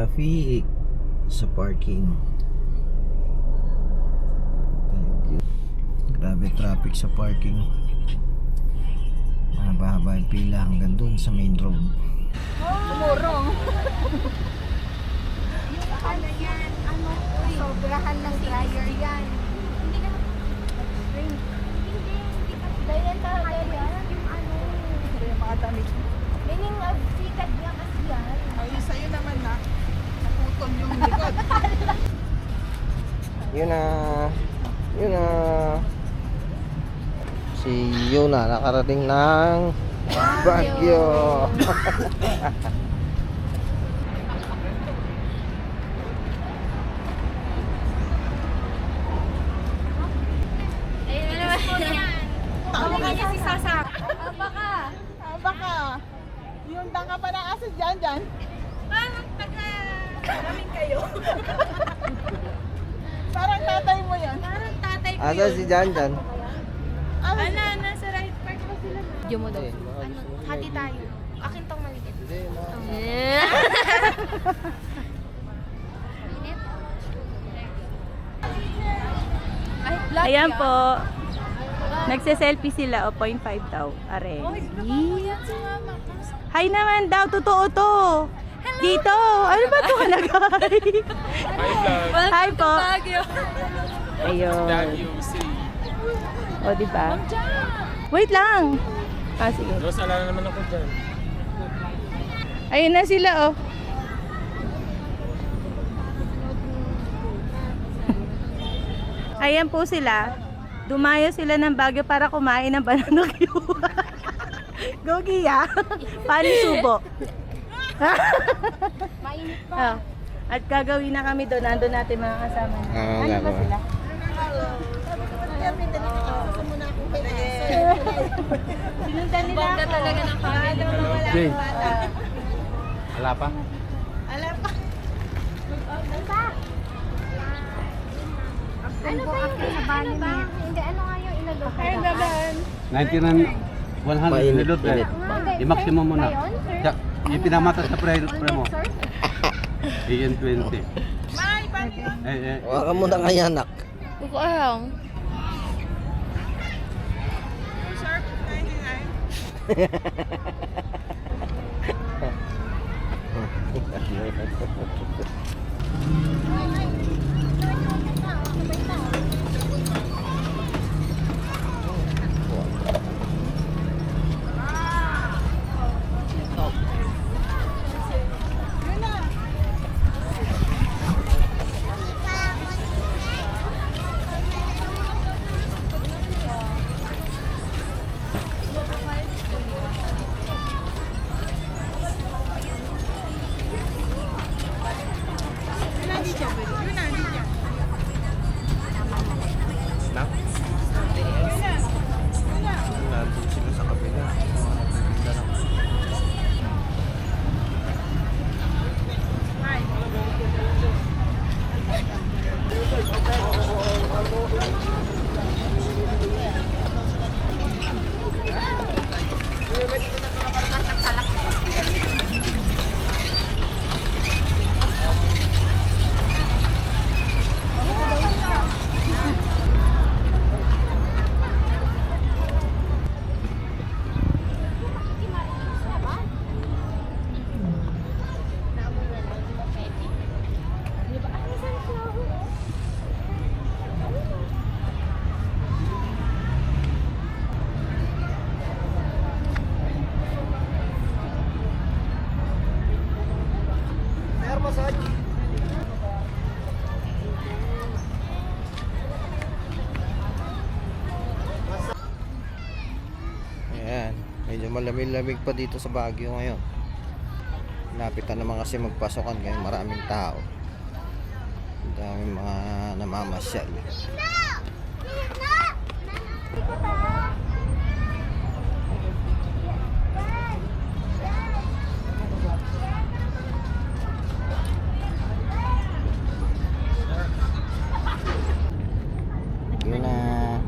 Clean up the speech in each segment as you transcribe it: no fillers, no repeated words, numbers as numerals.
traffic sa parking. Thank you. Grabe traffic sa parking. Mahaba-haba yung pila hanggang dun sa main road. Tumurong. Ano yan? Ano? Sobrahan ng dryer yan. Hindi ka Hindi. Dahil yan talaga yan. Yung ano. Yung mga damit. Meaning sikat niya kasi yan. Ay, sa'yo naman na. Naputon yung likod. Yun na. Yun na. Si Yuna nakarating ng Baguio. Tama ka niya si Sasa. Baka. Baka. Yung tanga pa na asa dyan. Parang maraming kayo. Parang tatay mo yan. Parang tatay ko Asa si Jan Jan? Nasa right park pa sila na. Diyo mo daw. Ano, hati tayo. Akin tong maliit. Ayan po. Nagse-selfie sila o 0.5 daw. Are. Hi naman daw, totoo to. Dito. Ano ba ito ka nag-hi? Hi po. Ayun. O, diba? Wait lang. Ah, sige. Tapos alala naman ako dyan. Ayun na sila, oh. Ayan po sila. Dumayo sila ng Baguio para kumain ng banana Q. Go, Gia. Paano subo? Mainit pa. Oh. At gagawin na kami doon. Nandun natin mga kasama na. Oo, Ano ba gagawa. sila? Sinundan nila ako. Talaga ng pamilya. Okay. Wala pa? Ano ba yung ano ba? Hindi, ano nga yung inalok? Ay, dadaan. 99, 100 Mainit, nilot eh. mainit. I-maximum mo na. Yung pinamata sa pre mo. Sir? AN20. May, paano yun? Huwag mo na kaya anak. Sharp 99. Nandun sila sa kabila. Ayan, medyo malamig-lamig pa dito sa Baguio ngayon. Lapitan naman kasi magpasokan ngayon, maraming tao. Daming mga namamasyal. Yun na.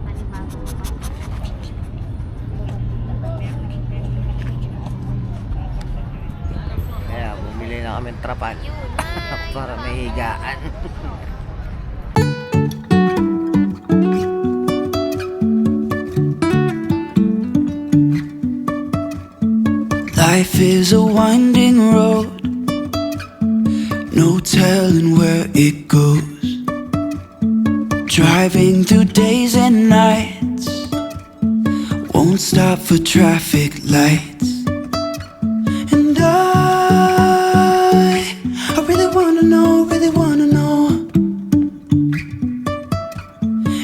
Kaya bumili na na kami trapal para may higaan. Life is a winding road, no telling where it goes. Driving through days and nights, won't stop for traffic lights. And I really wanna know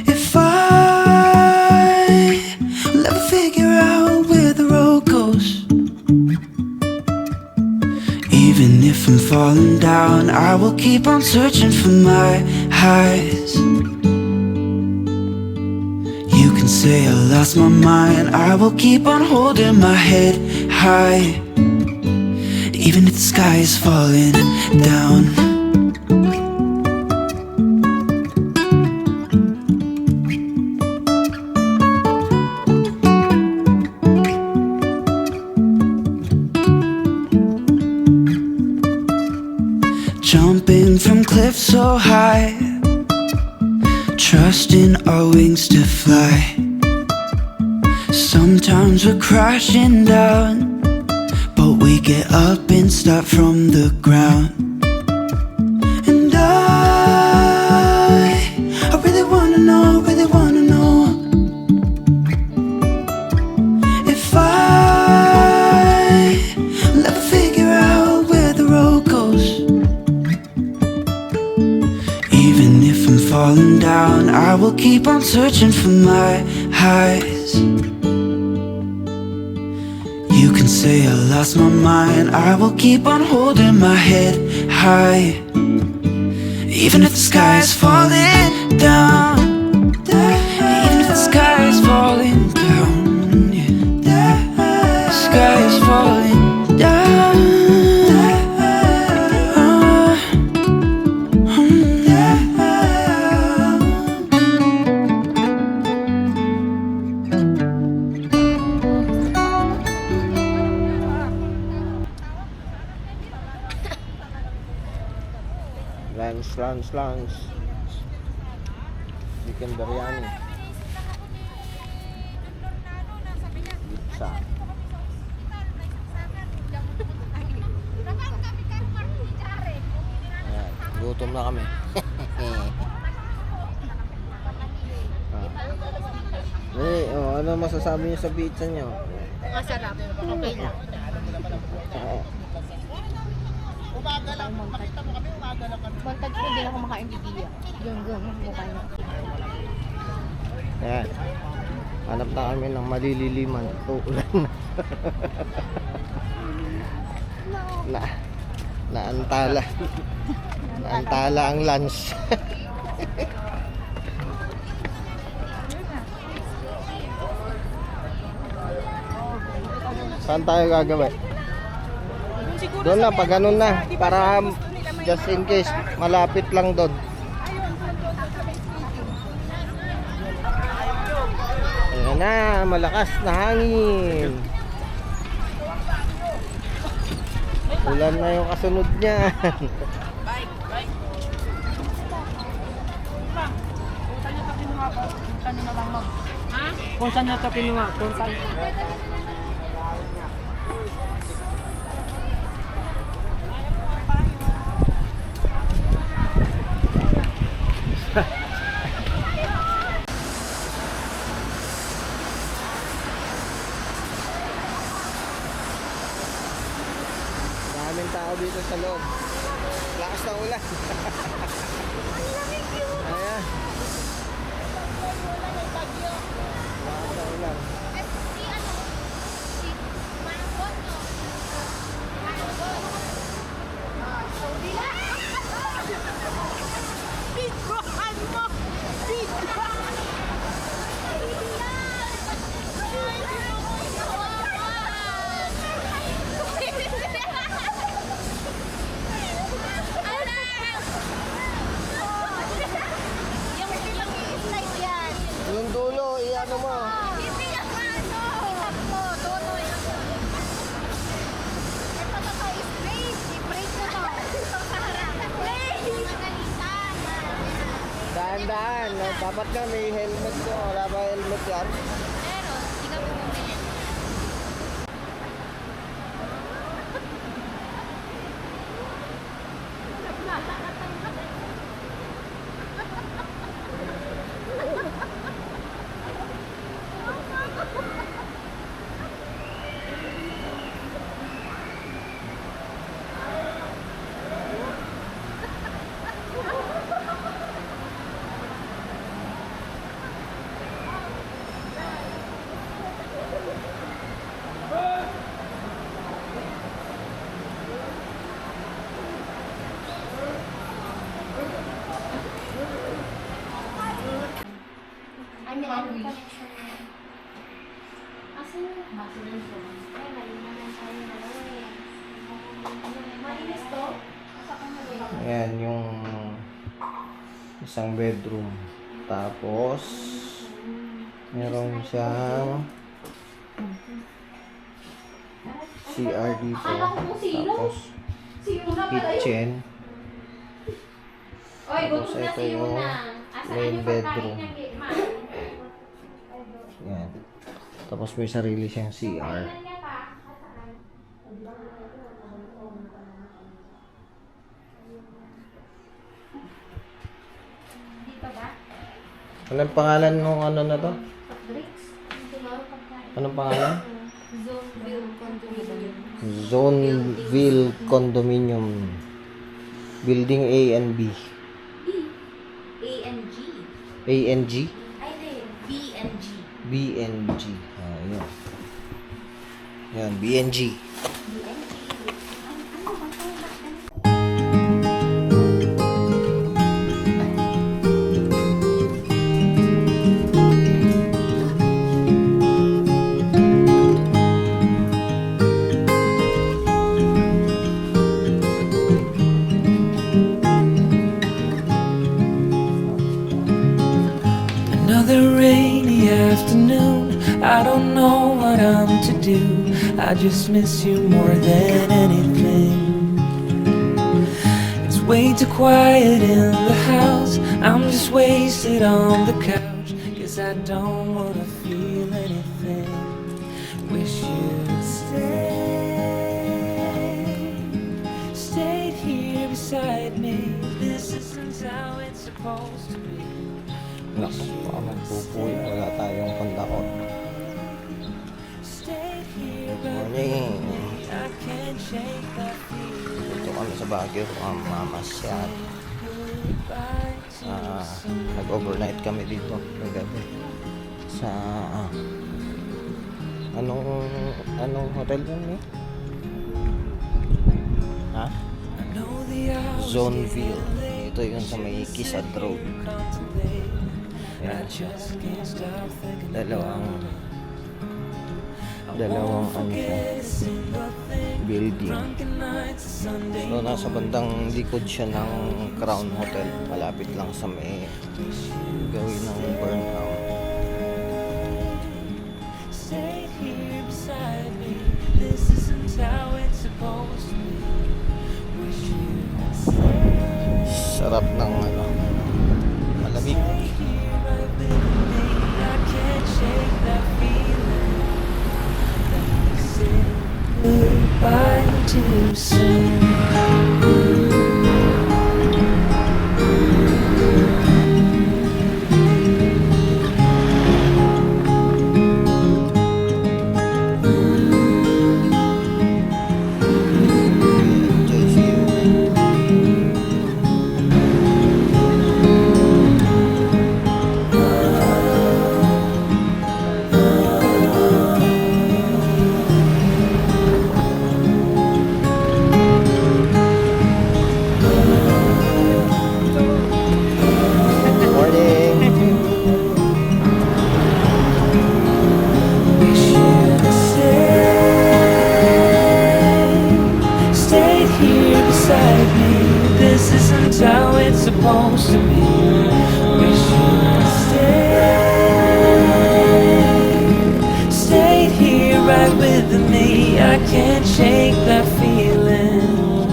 if I will ever figure out where the road goes. Even if I'm falling down, I will keep on searching for my highs. You can say I lost my mind, I will keep on holding my head high. Even if the sky is falling down. Jumping from cliffs so high, trusting our wings to fly. Sometimes we're crashing down, but we get up and start from the ground. And I really wanna know if I will ever figure out where the road goes. Even if I'm falling down, I will keep on searching for my highs. You can say I lost my mind, I will keep on holding my head high. Even if the sky is falling down, even if the sky is falling down, yeah. The sky is falling down. Lunch. Chicken biryani. Pizza. Ayan, gutom na kami. Ano masasabi niyo sa pizza niyo? Masarap. Okay lang. Montag ko, hindi ako makain bibiya. Yung mukha niya. Ayan. Hanap na kami ng malililiman. Uulan na. Naantala ang lunch. Saan tayo gagawin? Doon na, pag ganun na, para just in case, malapit lang doon. Ayan na, malakas na hangin. Ulan na yung kasunod niya. Kung saan na ito kinuha? Kung saan? Maraming tao dito sa loob. Lakas ng ulan. Ayan. Lakas ng ulan. Yung dulo, i-ano mo. Hindi yan ano. Itak mo, tuloy. Ito na to, i-spray. I-break na to. dapat nga may helmet ko. Wala ba helmet yan? Pero, hindi ka bumili. Ay, may ano connection na. Asan yung ay, mali naman tayo dalawa eh. Malinis to? Ayan yung isang bedroom. Tapos meron siyang CR dito. Tapos kitchen. Oy, Tapos gutom na ito si yung Yuna. Asan main yung bedroom. pagkain niya, Ma? Ayan. Tapos may sarili siyang CR. Kainan niya pa. Asan? Dito ba? Anong pangalan nung ano na to? Drinks? Siguro pagkain. Anong pangalan? Zoneville Condominium. Zoneville Condominium. Building A and B. A and G. A and G? Ay, hindi. B and G. B and G. Ah, yun. Yan, B and G. Another rainy afternoon. I don't know what I'm to do. I just miss you more than anything. It's way too quiet in the house. I'm just wasted on the couch. Guess I don't wanna feel anything. Wish you'd stayed here beside me. This isn't how it's supposed to be. Naku, baka magpupuy. Wala tayong pandakot. Good morning. I can't shake that feeling. Dito kami sa Baguio. Mamasyal. Nag-overnight kami dito. Kagabi. Sa... Anong hotel yun eh? Ha? Zoneville. Ito yun sa may Kisad Road. Ayan siya. Dalawang ano siya, building. So nasa bandang likod siya ng Crown Hotel. Malapit lang sa may gawin ng Burnham. Stayed here beside me. This isn't how it's supposed to be. Wish you had stayed Sarap ng ano, malamig. here right with me. I can't shake that feeling that we said goodbye too soon. Enjoy si Yuna. Morning! Wish you'd stayed here beside me. This isn't how it's supposed to be. Wish you'd stayed here right with me. I can't shake that feeling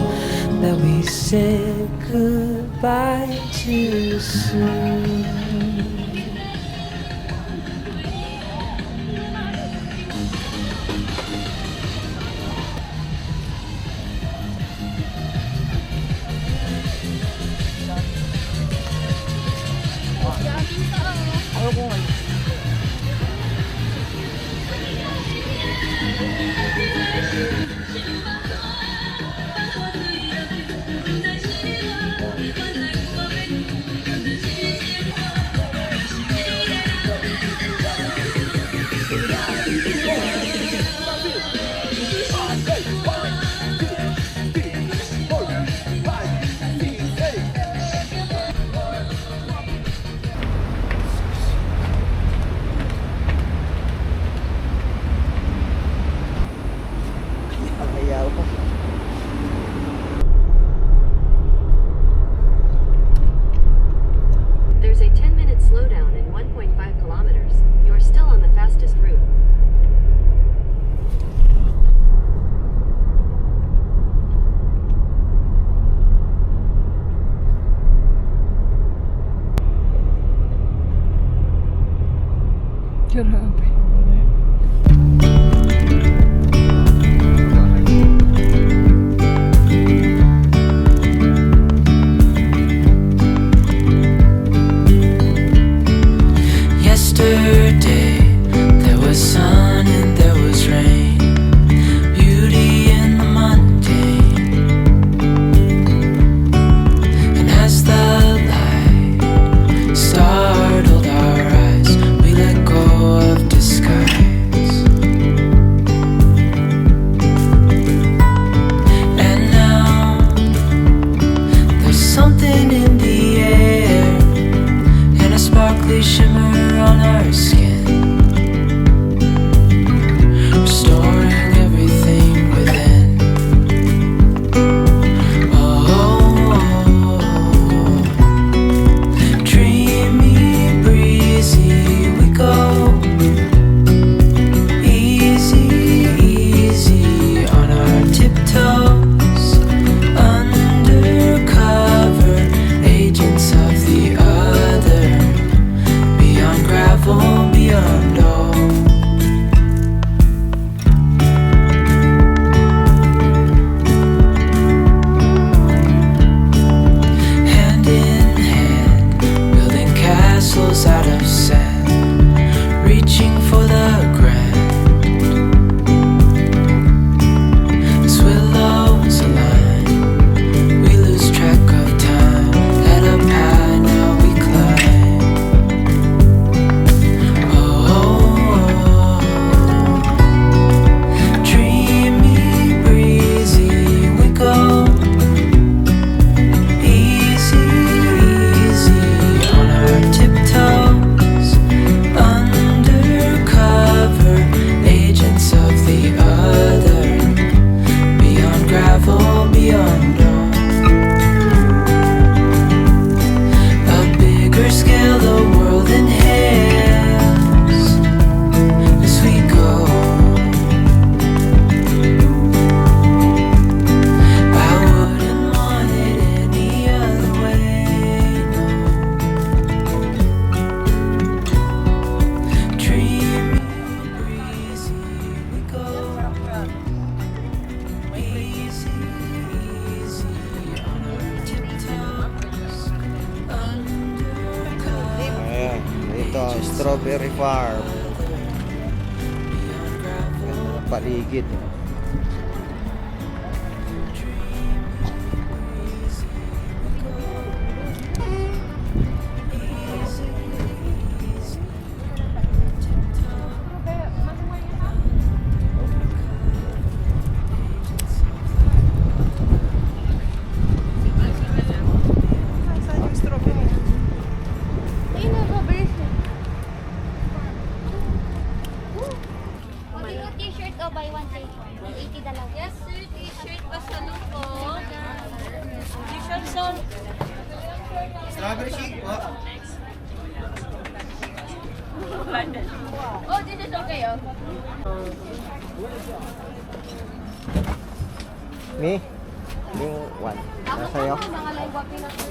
that we said goodbye too soon. strawberry farm. Ganda ng paligid. Ayun na, Robert. Pwede mo t-shirt o buy one take one. 180 dalawa. Yes, sir. T-shirt pa sa lupo. T-shirt, sir. Strawberry shake po. Oh, this is okay, oh. Me? Yung one. Ano sa'yo? Mga live wapping na po.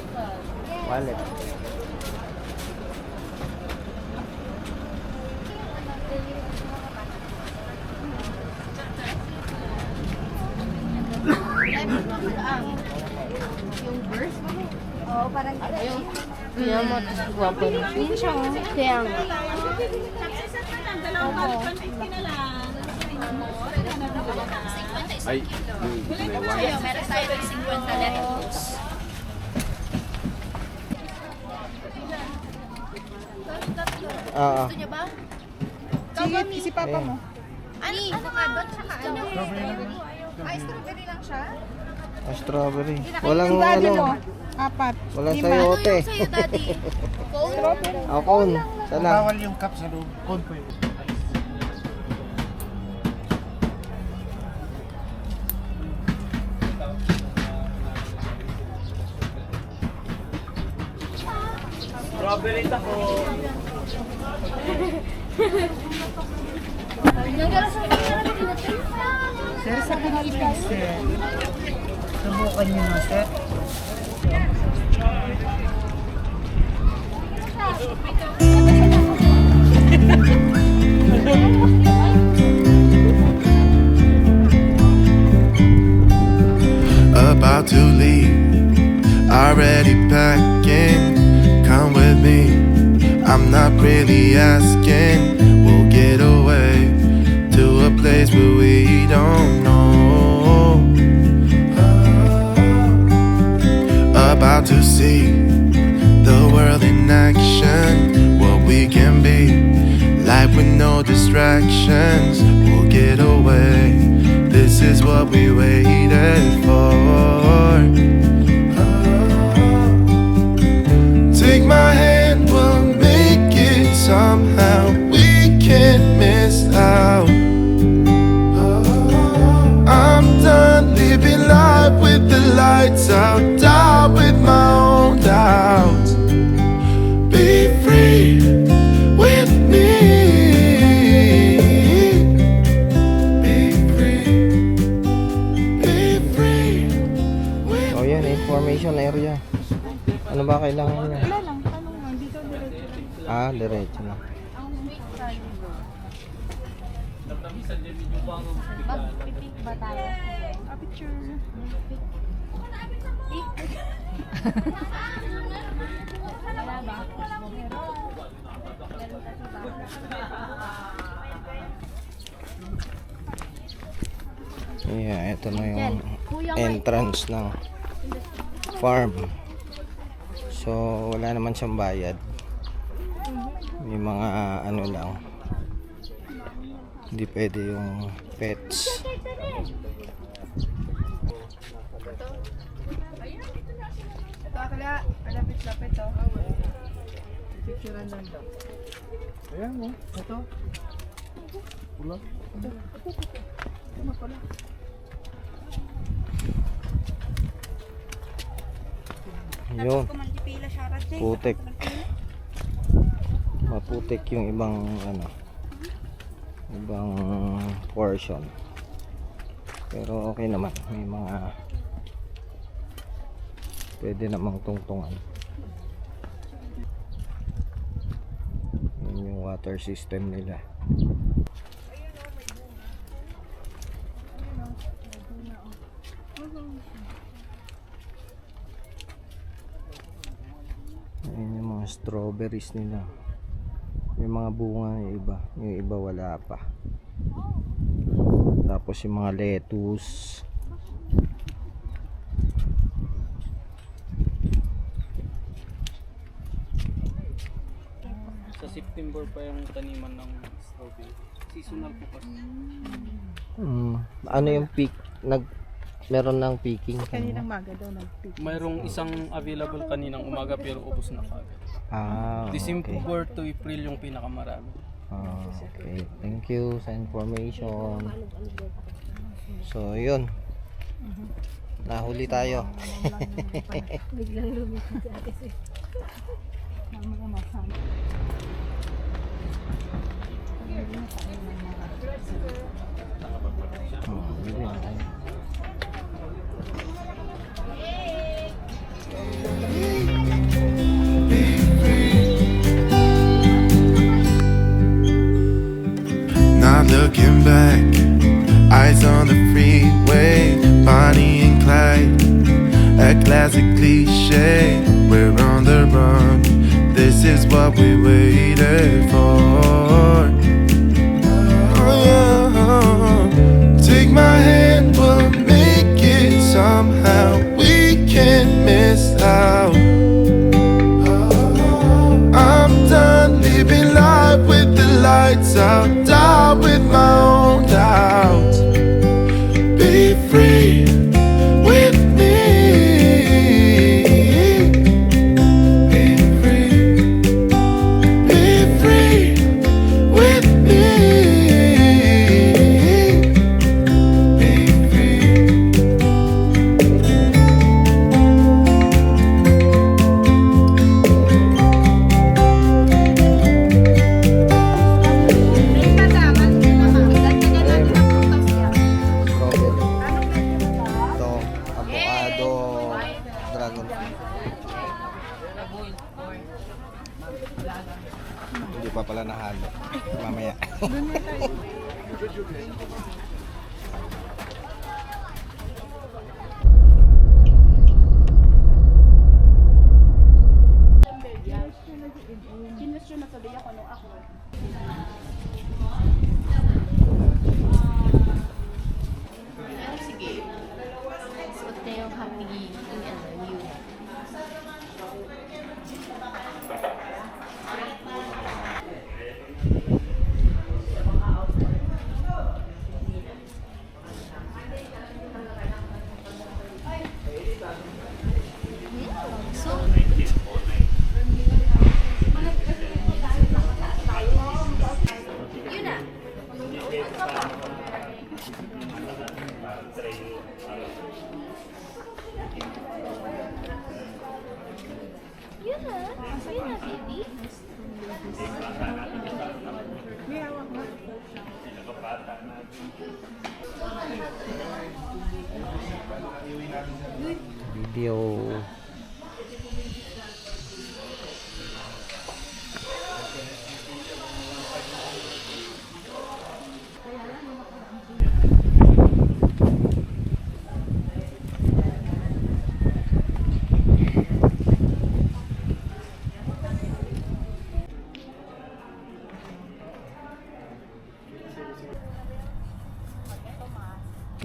Wallet. Yung verse mo? Oo, parang yung yamot guwapo rin. Yun siya, oh. Kaya nga. Saksisat na lang. Dalawang balik 150 na lang. Ay, Meron tayo ng 50 lettuce. Oo. Gusto niyo ba? Sige, si Papa mo. Ano? Avocado tsaka ano? Ay, strawberry lang siya? Strawberry. Walang Yung daddy ano. mo. 4. Walang 5. sayote. Ano sa'yo, daddy? Cone? Ako cone. Sana. yung cup sa loob. Cone po yun. Strawberry taco. Sir, sa Pilipinas, sir. Subukan niyo na, sir. About to leave, already packing. Come with me, I'm not really asking. We'll get away to a place where we don't know. About to see the world in action, what we can be, life with no distractions. We'll get away, this is what we waited for. Take my hand, we'll make it somehow. We can't miss out. I'm done living life with the lights out, down with my own doubts. Be free with me. Be free. Be free with O yan, information area. Ano ba kailangan niya? Wala lang, tanong lang. Dito, diretso. Ah, diretso na. Mag-pipik ba tayo? Ah, picture. Wala ba? Yeah, ito na yung entrance ng farm. So, wala naman siyang bayad. May mga ano lang. Hindi pwede yung pets. Takla, alapit-lapit, oh. Picturean lang daw. Ayan mo. Ito. Pula. Ano pala? Yun. Putik. Maputik yung ibang ano, ibang portion. Pero okay naman, may mga pwede namang tungtungan. Yun yung water system nila. Ayun yung mga strawberries nila. May mga bunga yung iba wala pa. Tapos yung mga lettuce. Sa September pa yung taniman ng strawberry. Seasonal po kasi. Ano yung peak? Meron ng peaking. Kaninang maga daw nag-pick. Mayroong isang available kaninang umaga pero ubos na kagad. Okay. December to April yung pinakamarami. Okay. Thank you sa information. So, yun. Nahuli tayo. Bili na tayo. Not looking back, eyes on the freeway, Bonnie and Clyde, a classic cliche. We're on the run, this is what we waited for. Oh yeah, take my hand, we'll make it somehow. We can't miss out. I'm done living life with the lights out, die with my own doubts. Be free with me. Be free. Be free with me. Be free. Strawberry. Ito, avocado, dragon fruit. Hindi pa pala nahalo. Mamaya. Sige. Suot na yung happy new. Yun na. Yun na. Yun na, baby. Video.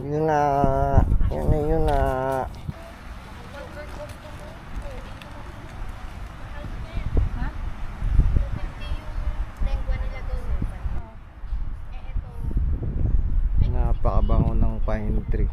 Yun na. Yun na. Napakabango ng pine tree.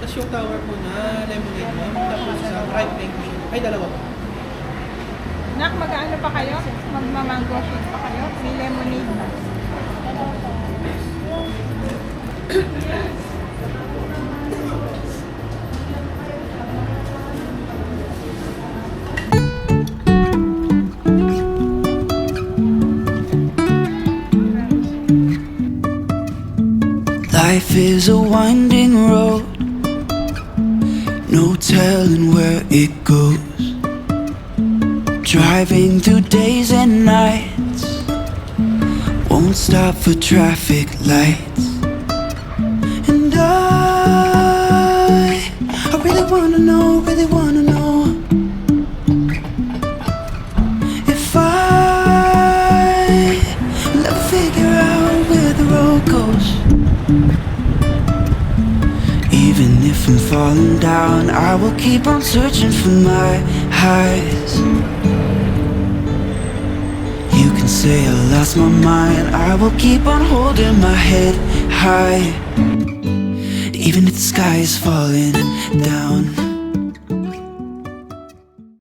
Tapos yung tower po na lemonade ma'am, tapos sa fried penguin. Ay, dalawa po. Nak, mag-ano pa kayo? Magmamango shake pa kayo? May lemonade na. Life is a winding road, no telling where it goes. Driving through days and nights, won't stop for traffic lights. And I really wanna know, if I will ever figure out where the road goes. Even if I'm falling down, I will keep on searching for my highs. You can say I lost my mind, I will keep on holding my head high. Even if the sky is falling down.